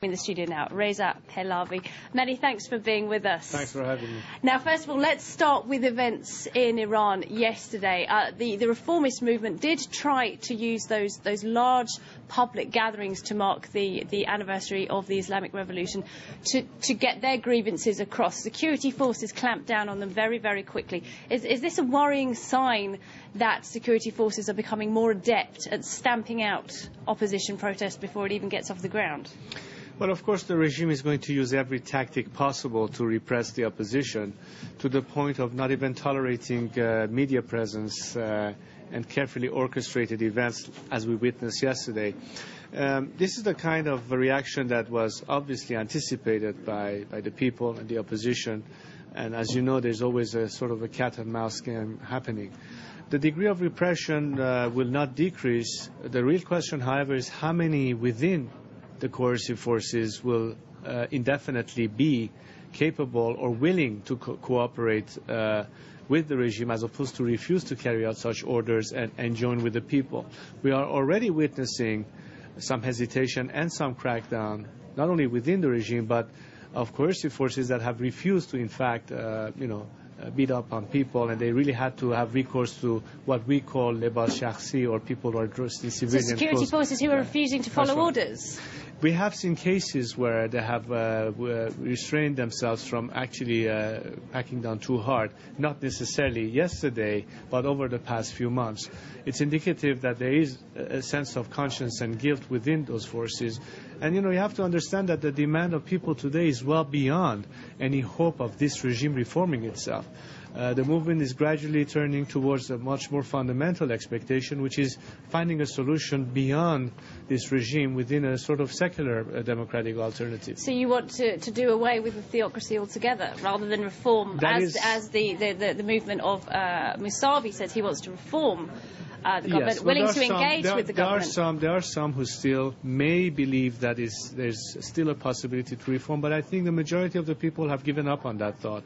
In the studio now, Reza Pahlavi. Many thanks for being with us. Thanks for having me. Now, first of all, let's start with events in Iran yesterday. The reformist movement did try to use those large public gatherings to mark the anniversary of the Islamic Revolution to get their grievances across. Security forces clamped down on them very, very quickly. Is this a worrying sign that security forces are becoming more adept at stamping out opposition protest before it even gets off the ground? Well, of course, the regime is going to use every tactic possible to repress the opposition, to the point of not even tolerating media presence and carefully orchestrated events, as we witnessed yesterday. This is the kind of reaction that was obviously anticipated by the people and the opposition. And as you know, there's always a sort of a cat and mouse game happening. The degree of repression will not decrease. The real question, however, is how many within the coercive forces will indefinitely be capable or willing to cooperate with the regime, as opposed to refuse to carry out such orders and join with the people. We are already witnessing some hesitation and some crackdown, not only within the regime, but of coercive forces that have refused to, in fact, beat up on people, and they really had to have recourse to what we call lebas shakhsi, or people who are dressed in civilian clothes. So security forces who are refusing to follow orders? We have seen cases where they have restrained themselves from actually packing down too hard, not necessarily yesterday, but over the past few months. It's indicative that there is a sense of conscience and guilt within those forces. And, you have to understand that the demand of people today is well beyond any hope of this regime reforming itself. The movement is gradually turning towards a much more fundamental expectation, which is finding a solution beyond this regime within a sort of secular democratic alternative. So you want to do away with the theocracy altogether, rather than reform, as the movement of Mousavi says he wants to reform the government, yes, willing to engage with the government. There are some who still may believe that there's still a possibility to reform, but I think the majority of the people have given up on that thought.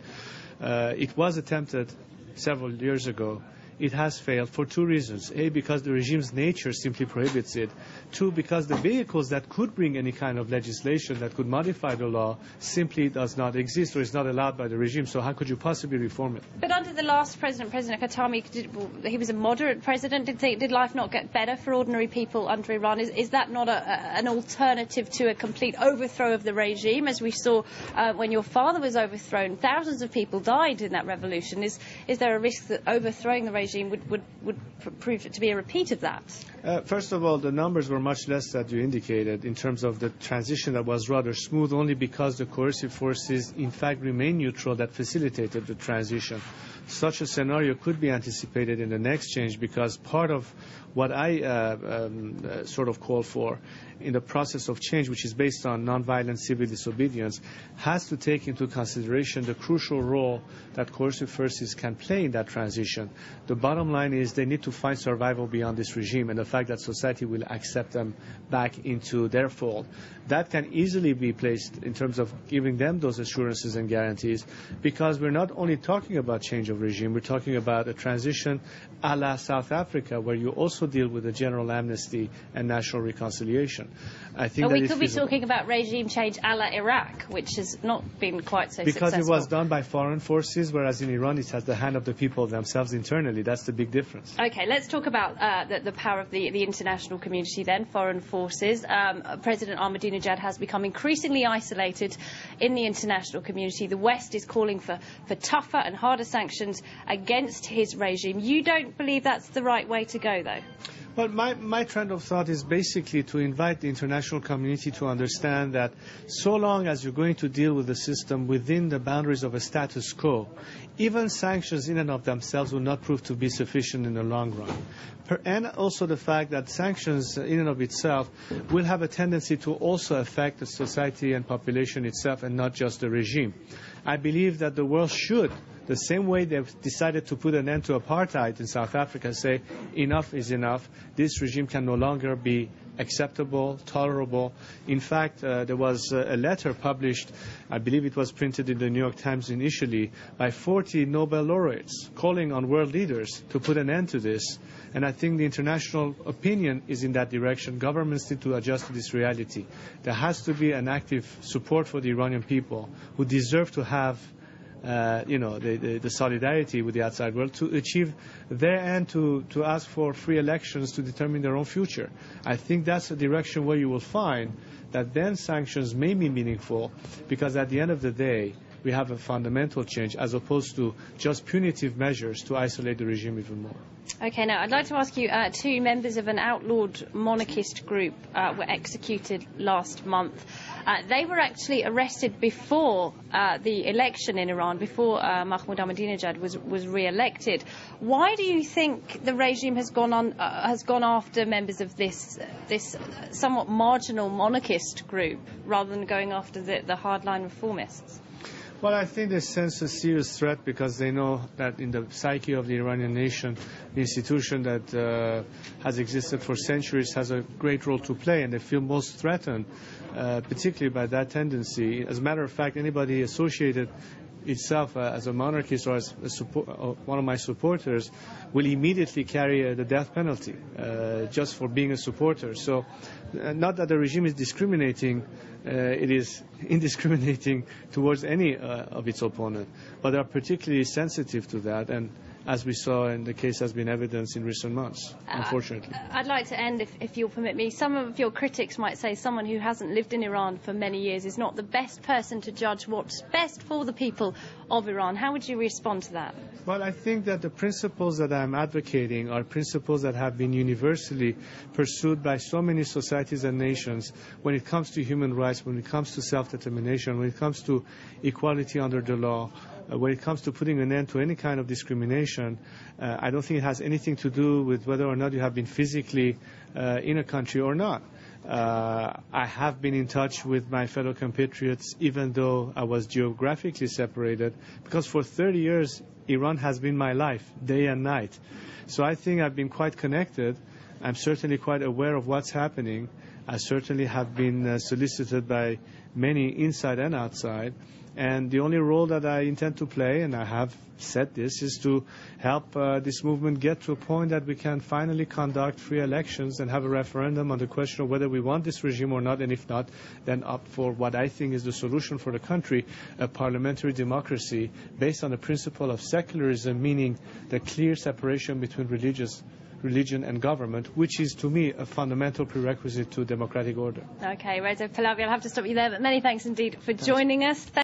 It was attempted several years ago. It has failed for two reasons. A, because the regime's nature simply prohibits it. Two, because the vehicles that could bring any kind of legislation that could modify the law simply does not exist or is not allowed by the regime. So how could you possibly reform it? But under the last president, President Khatami, he was a moderate president. Did life not get better for ordinary people under Iran? Is that not an alternative to a complete overthrow of the regime? As we saw when your father was overthrown, thousands of people died in that revolution. Is there a risk that overthrowing the regime would prove to be a repeat of that? First of all, the numbers were much less that you indicated in terms of the transition that was rather smooth, only because the coercive forces in fact remained neutral that facilitated the transition. Such a scenario could be anticipated in the next change, because part of what I sort of call for in the process of change, which is based on nonviolent civil disobedience, has to take into consideration the crucial role that coercive forces can play in that transition. The bottom line is they need to find survival beyond this regime, and the fact that society will accept them back into their fold. That can easily be placed in terms of giving them those assurances and guarantees, because we're not only talking about change of regime, we're talking about a transition a la South Africa, where you also deal with a general amnesty and national reconciliation. I think we could be talking about regime change a la Iraq, which has not been quite so successful. Because it was done by foreign forces, whereas in Iran it has the hand of the people themselves internally. That's the big difference. Okay, let's talk about the power of the international community then, foreign forces. President Ahmadinejad has become increasingly isolated in the international community. The West is calling for tougher and harder sanctions against his regime. You don't believe that's the right way to go, though? Well, my trend of thought is basically to invite the international community to understand that so long as you're going to deal with the system within the boundaries of a status quo, even sanctions in and of themselves will not prove to be sufficient in the long run. And also the fact that sanctions in and of itself will have a tendency to also affect the society and population itself, and not just the regime. I believe that the world should, the same way they've decided to put an end to apartheid in South Africa, say enough is enough. This regime can no longer be acceptable, tolerable. In fact, there was a letter published, I believe it was printed in the New York Times initially, by 40 Nobel laureates calling on world leaders to put an end to this. And I think the international opinion is in that direction. Governments need to adjust to this reality. There has to be an active support for the Iranian people who deserve to have the solidarity with the outside world to achieve their end, to ask for free elections to determine their own future. I think that's a direction where you will find that then sanctions may be meaningful, because at the end of the day, we have a fundamental change as opposed to just punitive measures to isolate the regime even more. Okay, now I'd like to ask you, two members of an outlawed monarchist group were executed last month. They were actually arrested before the election in Iran, before Mahmoud Ahmadinejad was re-elected. Why do you think the regime has gone after members of this somewhat marginal monarchist group rather than going after the hardline reformists? Well, I think they sense a serious threat because they know that in the psyche of the Iranian nation, the institution that has existed for centuries has a great role to play, and they feel most threatened, particularly by that tendency. As a matter of fact, anybody associated itself as a monarchist or as one of my supporters will immediately carry the death penalty just for being a supporter. So not that the regime is discriminating, it is indiscriminating towards any of its opponent, but they are particularly sensitive to that, and as we saw in the case has been evidenced in recent months, unfortunately. I'd like to end, if you'll permit me. Some of your critics might say someone who hasn't lived in Iran for many years is not the best person to judge what's best for the people of Iran. How would you respond to that? Well, I think that the principles that I'm advocating are principles that have been universally pursued by so many societies and nations when it comes to human rights, when it comes to self-determination, when it comes to equality under the law, when it comes to putting an end to any kind of discrimination. I don't think it has anything to do with whether or not you have been physically in a country or not. I have been in touch with my fellow compatriots even though I was geographically separated, because for 30 years Iran has been my life, day and night. So I think I've been quite connected. I'm certainly quite aware of what's happening. I certainly have been solicited by many inside and outside. And the only role that I intend to play, and I have said this, is to help this movement get to a point that we can finally conduct free elections and have a referendum on the question of whether we want this regime or not, and if not, then opt for what I think is the solution for the country, a parliamentary democracy based on the principle of secularism, meaning the clear separation between religion and government, which is to me a fundamental prerequisite to democratic order. Okay, Reza Pahlavi, I'll have to stop you there, but many thanks indeed for joining us.